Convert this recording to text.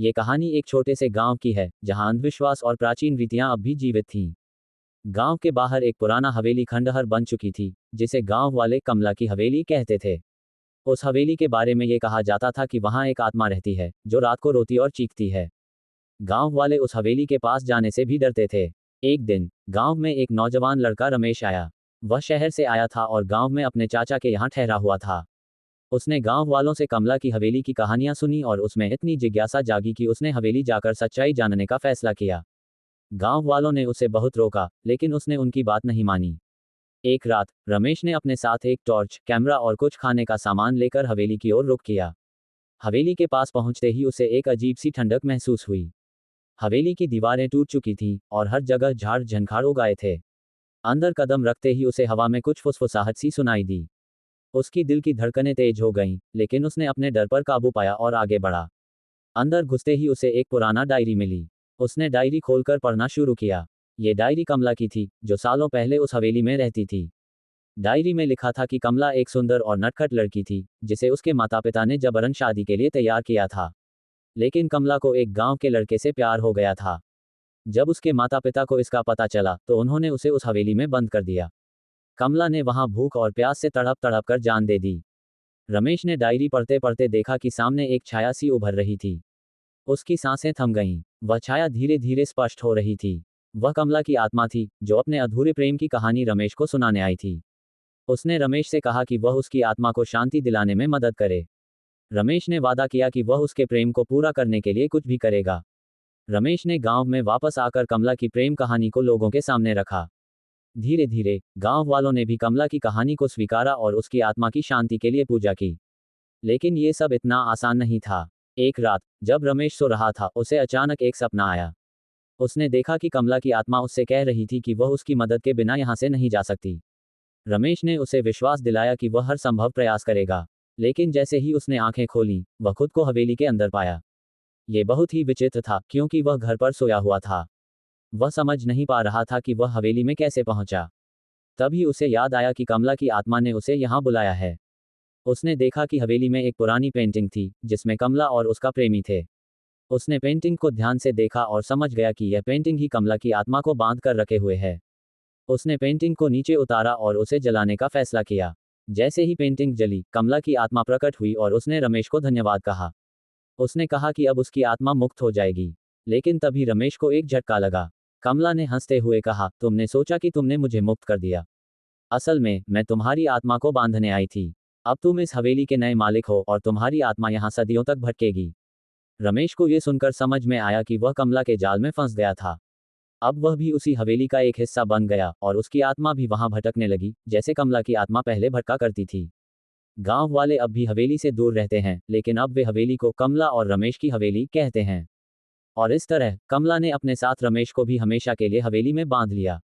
ये कहानी एक छोटे से गांव की है जहां अंधविश्वास और प्राचीन रीतियां अब भी जीवित थीं। गांव के बाहर एक पुराना हवेली खंडहर बन चुकी थी, जिसे गांव वाले कमला की हवेली कहते थे। उस हवेली के बारे में ये कहा जाता था कि वहां एक आत्मा रहती है जो रात को रोती और चीखती है। गांव वाले उस हवेली के पास जाने से भी डरते थे। एक दिन गांव में एक नौजवान लड़का रमेश आया। वह शहर से आया था और गांव में अपने चाचा के यहाँ ठहरा हुआ था। उसने गांव वालों से कमला की हवेली की कहानियां सुनी और उसमें इतनी जिज्ञासा जागी कि उसने हवेली जाकर सच्चाई जानने का फैसला किया। गांव वालों ने उसे बहुत रोका, लेकिन उसने उनकी बात नहीं मानी। एक रात रमेश ने अपने साथ एक टॉर्च, कैमरा और कुछ खाने का सामान लेकर हवेली की ओर रुख किया। हवेली के पास पहुंचते ही उसे एक अजीब सी ठंडक महसूस हुई। हवेली की दीवारें टूट चुकी थीं और हर जगह झाड़ झंखाड़ उगाए थे। अंदर कदम रखते ही उसे हवा में कुछ फुसफुसाहट सी सुनाई दी। उसकी दिल की धड़कनें तेज हो गईं, लेकिन उसने अपने डर पर काबू पाया और आगे बढ़ा। अंदर घुसते ही उसे एक पुराना डायरी मिली। उसने डायरी खोलकर पढ़ना शुरू किया। ये डायरी कमला की थी, जो सालों पहले उस हवेली में रहती थी। डायरी में लिखा था कि कमला एक सुंदर और नटखट लड़की थी, जिसे उसके माता पिता ने जबरन शादी के लिए तैयार किया था। लेकिन कमला को एक गांव के लड़के से प्यार हो गया था। जब उसके माता पिता को इसका पता चला तो उन्होंने उसे उस हवेली में बंद कर दिया। कमला ने वहां भूख और प्यास से तड़प तड़प कर जान दे दी। रमेश ने डायरी पढ़ते पढ़ते देखा कि सामने एक छाया सी उभर रही थी। उसकी सांसें थम गईं। वह छाया धीरे धीरे स्पष्ट हो रही थी। वह कमला की आत्मा थी, जो अपने अधूरे प्रेम की कहानी रमेश को सुनाने आई थी। उसने रमेश से कहा कि वह उसकी आत्मा को शांति दिलाने में मदद करे। रमेश ने वादा किया कि वह उसके प्रेम को पूरा करने के लिए कुछ भी करेगा। रमेश ने गांव में वापस आकर कमला की प्रेम कहानी को लोगों के सामने रखा। धीरे धीरे गांव वालों ने भी कमला की कहानी को स्वीकारा और उसकी आत्मा की शांति के लिए पूजा की। लेकिन ये सब इतना आसान नहीं था। एक रात जब रमेश सो रहा था, उसे अचानक एक सपना आया। उसने देखा कि कमला की आत्मा उससे कह रही थी कि वह उसकी मदद के बिना यहाँ से नहीं जा सकती। रमेश ने उसे विश्वास दिलाया कि वह हर संभव प्रयास करेगा। लेकिन जैसे ही उसने आंखें खोलीं, वह खुद को हवेली के अंदर पाया। ये बहुत ही विचित्र था, क्योंकि वह घर पर सोया हुआ था। वह समझ नहीं पा रहा था कि वह हवेली में कैसे पहुंचा। तभी उसे याद आया कि कमला की आत्मा ने उसे यहाँ बुलाया है। उसने देखा कि हवेली में एक पुरानी पेंटिंग थी, जिसमें कमला और उसका प्रेमी थे। उसने पेंटिंग को ध्यान से देखा और समझ गया कि यह पेंटिंग ही कमला की आत्मा को बांध कर रखे हुए है। उसने पेंटिंग को नीचे उतारा और उसे जलाने का फैसला किया। जैसे ही पेंटिंग जली, कमला की आत्मा प्रकट हुई और उसने रमेश को धन्यवाद कहा। उसने कहा कि अब उसकी आत्मा मुक्त हो जाएगी। लेकिन तभी रमेश को एक झटका लगा। कमला ने हंसते हुए कहा, तुमने सोचा कि तुमने मुझे मुक्त कर दिया। असल में मैं तुम्हारी आत्मा को बांधने आई थी। अब तुम इस हवेली के नए मालिक हो और तुम्हारी आत्मा यहाँ सदियों तक भटकेगी। रमेश को ये सुनकर समझ में आया कि वह कमला के जाल में फंस गया था। अब वह भी उसी हवेली का एक हिस्सा बन गया और उसकी आत्मा भी वहां भटकने लगी, जैसे कमला की आत्मा पहले भटका करती थी। गांव वाले अब भी हवेली से दूर रहते हैं, लेकिन अब वे हवेली को कमला और रमेश की हवेली कहते हैं। और इस तरह कमला ने अपने साथ रमेश को भी हमेशा के लिए हवेली में बांध लिया।